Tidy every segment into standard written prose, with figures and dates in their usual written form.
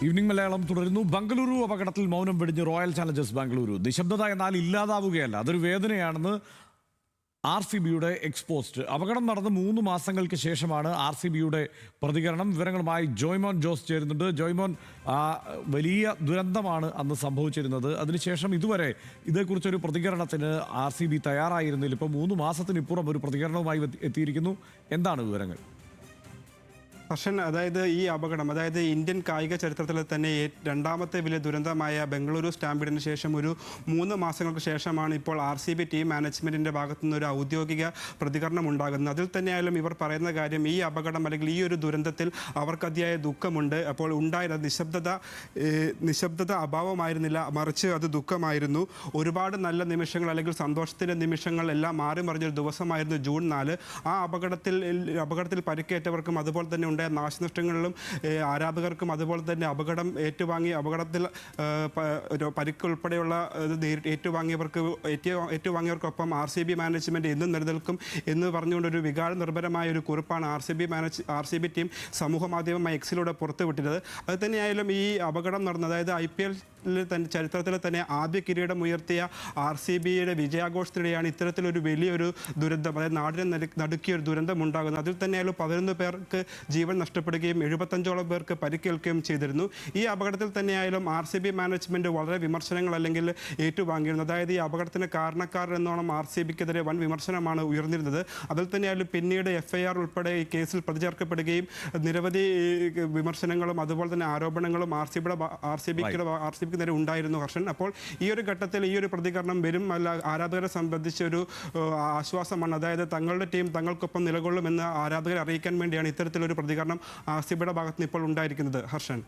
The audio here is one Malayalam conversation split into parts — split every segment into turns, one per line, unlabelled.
ഈവനിംഗ് മലയാളം തുടരുന്നു. ബംഗളൂരു അപകടത്തിൽ മൗനം വെടിഞ്ഞ് റോയൽ ചാലഞ്ചേഴ്സ് ബാംഗ്ലൂരു. നിശബ്ദത എന്നാൽ ഇല്ലാതാവുകയല്ല, അതൊരു വേദനയാണെന്ന് RCBയുടെ എക്സ്പോസ്റ്റ്. അപകടം നടന്ന് 3 മാസങ്ങൾക്ക് ശേഷമാണ് RCBയുടെ പ്രതികരണം. വിവരങ്ങളുമായി ജോയ്മോൻ ജോസ് ചേരുന്നുണ്ട്. ജോയ്മോൻ, വലിയ ദുരന്തമാണ് അന്ന് സംഭവിച്ചിരുന്നത്. അതിനുശേഷം ഇതുവരെ ഇതേക്കുറിച്ചൊരു പ്രതികരണത്തിന് RCB തയ്യാറായിരുന്നില്ല. ഇപ്പോൾ 3 മാസത്തിനിപ്പുറം ഒരു പ്രതികരണവുമായി എത്തിയിരിക്കുന്നു. എന്താണ് വിവരങ്ങൾ?
ഹർഷൻ, അതായത് ഈ അപകടം ഇന്ത്യൻ കായിക ചരിത്രത്തിൽ തന്നെ രണ്ടാമത്തെ വലിയ ദുരന്തമായ ബംഗളൂരു സ്റ്റാമ്പിഡിന് ശേഷം ഒരു 3 മാസങ്ങൾക്ക് ശേഷമാണ് ഇപ്പോൾ RCB ടീം മാനേജ്മെൻറ്റിൻ്റെ ഭാഗത്തുനിന്ന് ഒരു ഔദ്യോഗിക പ്രതികരണം ഉണ്ടാകുന്നത്. അതിൽ തന്നെയായാലും ഇവർ പറയുന്ന കാര്യം, ഈ അപകടം അല്ലെങ്കിൽ ഈ ഒരു ദുരന്തത്തിൽ അവർക്ക് അതിയായ ദുഃഖമുണ്ട്. അപ്പോൾ ഉണ്ടായ നിശബ്ദത അഭാവമായിരുന്നില്ല, മറിച്ച് അത് ദുഃഖമായിരുന്നു. ഒരുപാട് നല്ല നിമിഷങ്ങൾ അല്ലെങ്കിൽ സന്തോഷത്തിൻ്റെ നിമിഷങ്ങൾ എല്ലാം മാറി മറിഞ്ഞൊരു ദിവസമായിരുന്നു ജൂൺ 4. ആ അപകടത്തിൽ പരിക്കേറ്റവർക്കും അതുപോലെ തന്നെ ഉണ്ടായ നാശനഷ്ടങ്ങളിലും ആരാധകർക്കും അതുപോലെ തന്നെ അപകടം അപകടത്തിൽ പരിക്കുൾപ്പെടെയുള്ള ഏറ്റുവാങ്ങിയവർക്കൊപ്പം RCB മാനേജ്മെൻറ്റ് എന്നും നിലനിൽക്കും എന്ന് പറഞ്ഞുകൊണ്ടൊരു വികാര നിർഭരമായ ഒരു കുറിപ്പാണ് RCB ടീം സമൂഹ മാധ്യമമായ എക്സിലൂടെ പുറത്തുവിട്ടത്. അത് തന്നെയായാലും ഈ അപകടം നടന്നത് IPL ചരിത്രത്തിൽ തന്നെ ആദ്യ കിരീടം ഉയർത്തിയ RCBയുടെ വിജയാഘോഷത്തിനിടെയാണ് ഇത്തരത്തിലൊരു വലിയൊരു ദുരന്തം, നാടിനെ നടുക്കിയ ഒരു ദുരന്തം ഉണ്ടാകുന്നത്. അതിൽ തന്നെയായാലും 11 പേർക്ക് ജീവൻ നഷ്ടപ്പെടുകയും 75ഓളം പേർക്ക് പരിക്കേൽക്കുകയും ചെയ്തിരുന്നു. ഈ അപകടത്തിൽ തന്നെയായാലും RCB മാനേജ്മെൻറ്റ് വളരെ വിമർശനങ്ങൾ അല്ലെങ്കിൽ ഏറ്റുവാങ്ങിയിരുന്നു. ഈ അപകടത്തിന് കാരണക്കാരൻ എന്നോണം RCBക്കെതിരെ വൻ വിമർശനമാണ് ഉയർന്നിരുന്നത്. അതിൽ തന്നെയായാലും പിന്നീട് FIR ഉൾപ്പെടെ ഈ കേസിൽ പ്രതിചേർക്കപ്പെടുകയും നിരവധി വിമർശനങ്ങളും അതുപോലെ തന്നെ ആരോപണങ്ങളും RCBക്ക് നേരെ ഉണ്ടായിരുന്നു. ഹർഷൻ, അപ്പോൾ ഈ ഒരു ഘട്ടത്തിൽ ഈ ഒരു പ്രതികരണം വരും ആരാധകരെ സംബന്ധിച്ചൊരു ആശ്വാസമാണ്. തങ്ങളുടെ ടീം തങ്ങൾക്കൊപ്പം നിലകൊള്ളുമെന്ന് ആരാധകരെ അറിയിക്കാൻ വേണ്ടിയാണ് ഇത്തരത്തിലൊരു പ്രതികരണം RCBയുടെ ഭാഗത്ത് നിന്ന് ഇപ്പോൾ ഉണ്ടായിരിക്കുന്നത്. ഹർഷൻ,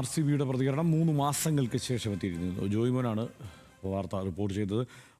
RCBയുടെ പ്രതികരണം 3 മാസങ്ങൾക്ക് ശേഷം എത്തിയിരിക്കുന്നു. ജോയ്മോനാണ് വാർത്ത റിപ്പോർട്ട് ചെയ്തത്.